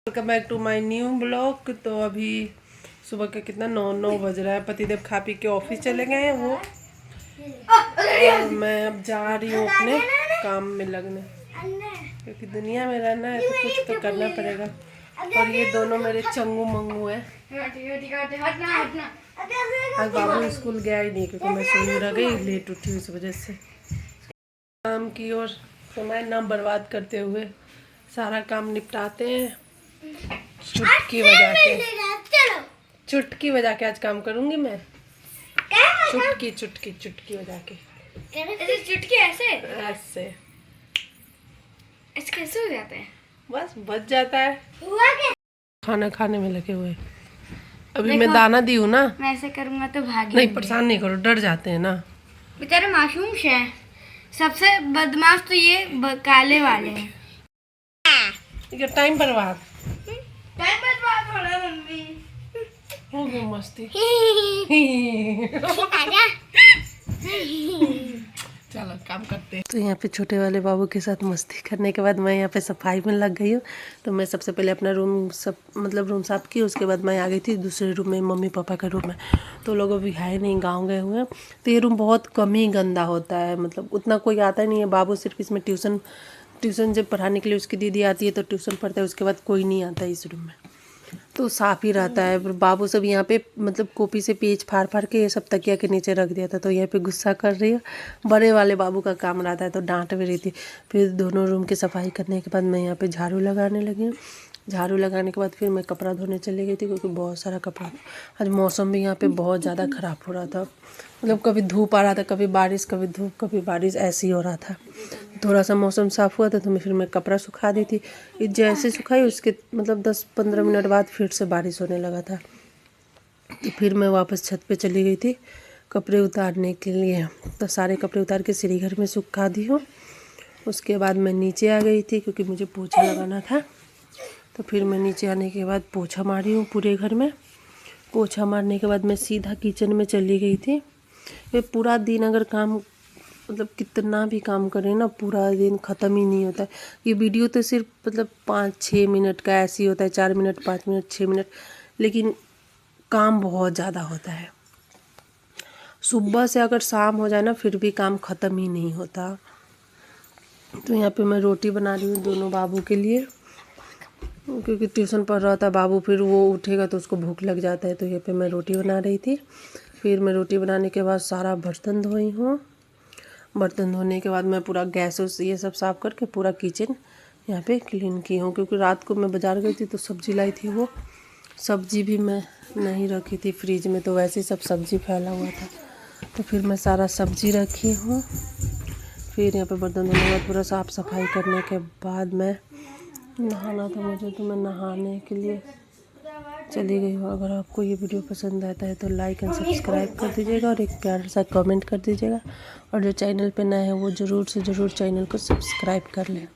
Welcome back to my new blog. तो अभी सुबह के कितना 9 बज रहा है। पतिदेव खा पी के ऑफिस चले गए हैं वो, और मैं अब जा रही हूँ अपने काम में लगने, क्योंकि दुनिया में रहना है तो कुछ तो करना पड़ेगा। और ये दोनों मेरे चंगू मंगू हैं। आज बाबू स्कूल गया ही नहीं क्योंकि मैं सोई रह गई, लेट उठी इस वजह से। काम की और समय ना बर्बाद करते हुए सारा काम निपटाते हैं। चुटकी बजा के आज काम करूंगी मैं। चुटकी बजा के। चुटकी ऐसे कैसे हो जाता है? बस बच जाता है। खाना खाने में लगे हुए। अभी मैं दाना दी हूँ ना, मैं ऐसे करूंगा तो भागी नहीं, परेशान नहीं करो, डर जाते हैं ना बेचारे मासूम से। सबसे बदमाश तो ये काले वाले हैं। टाइम बर्बाद हो रहा है मम्मी। हो गई मस्ती। चलो काम करते हैं। तो यहाँ पे छोटे वाले बाबू के साथ मस्ती करने के बाद मैं यहाँ पे सफाई में लग गई हूँ। तो मैं सबसे पहले अपना रूम रूम साफ की, उसके बाद मैं आ गई थी दूसरे रूम में, मम्मी पापा का रूम में। तो लोग अभी है नहीं, गाँव गए हुए हैं। तो ये रूम बहुत कम ही गंदा होता है, मतलब उतना कोई आता नहीं है। बाबू सिर्फ इसमें ट्यूशन जब पढ़ाने के लिए उसकी दीदी आती है तो ट्यूशन पढ़ता है, उसके बाद कोई नहीं आता है इस रूम में। तो साफ़ ही रहता है। बाबू सब यहाँ पे मतलब कॉपी से पेज फाड़ के ये सब तकिया के नीचे रख दिया था। तो यहाँ पे गुस्सा कर रही है। बड़े वाले बाबू का काम रहता है तो डांट भी रही थी। फिर दोनों रूम की सफाई करने के बाद मैं यहाँ पे झाड़ू लगाने लगी हूँ। झाड़ू लगाने के बाद फिर मैं कपड़ा धोने चली गई थी, क्योंकि बहुत सारा कपड़ा। आज मौसम भी यहाँ पे बहुत ज़्यादा ख़राब हो रहा था, मतलब कभी धूप आ रहा था, कभी बारिश, कभी धूप, कभी बारिश, ऐसे ही हो रहा था। थोड़ा सा मौसम साफ़ हुआ था तो फिर मैं कपड़ा सुखा दी थी। जैसे सुखाई उसके मतलब 10-15 मिनट बाद फिर से बारिश होने लगा था। तो फिर मैं वापस छत पे चली गई थी कपड़े उतारने के लिए। तो सारे कपड़े उतार के सीढ़ी घर में सुखा दी हूँ। उसके बाद मैं नीचे आ गई थी क्योंकि मुझे पोछा लगाना था। तो फिर मैं नीचे आने के बाद पोछा मारी हूँ पूरे घर में। पोछा मारने के बाद मैं सीधा किचन में चली गई थी। फिर पूरा दिन अगर काम मतलब कितना भी काम करें ना, पूरा दिन ख़त्म ही नहीं होता है। ये वीडियो तो सिर्फ मतलब 5-6 मिनट का ऐसे ही होता है, 4 मिनट, 5 मिनट, 6 मिनट, लेकिन काम बहुत ज़्यादा होता है। सुबह से अगर शाम हो जाए ना फिर भी काम ख़त्म ही नहीं होता। तो यहाँ पे मैं रोटी बना रही हूँ दोनों बाबू के लिए, क्योंकि ट्यूशन पढ़ रहा था बाबू, फिर वो उठेगा तो उसको भूख लग जाता है। तो यहाँ पे मैं रोटी बना रही थी। फिर मैं रोटी बनाने के बाद सारा बर्तन धोई हूँ। बर्तन धोने के बाद मैं पूरा गैस ये सब साफ़ करके पूरा किचन यहाँ पे क्लीन की हूँ, क्योंकि रात को मैं बाज़ार गई थी तो सब्ज़ी लाई थी। वो सब्ज़ी भी मैं नहीं रखी थी फ्रिज में, तो वैसे ही सब सब्ज़ी फैला हुआ था। तो फिर मैं सारा सब्ज़ी रखी हूँ। फिर यहाँ पे बर्तन धोने के बाद पूरा साफ़ सफाई करने के बाद मैं नहाना था मुझे, तो मैं नहाने के लिए चली गई हूँ। अगर आपको ये वीडियो पसंद आता है तो लाइक एंड सब्सक्राइब कर दीजिएगा और एक प्यार सा कमेंट कर दीजिएगा। और जो चैनल पे नए हैं वो ज़रूर से ज़रूर चैनल को सब्सक्राइब कर लें।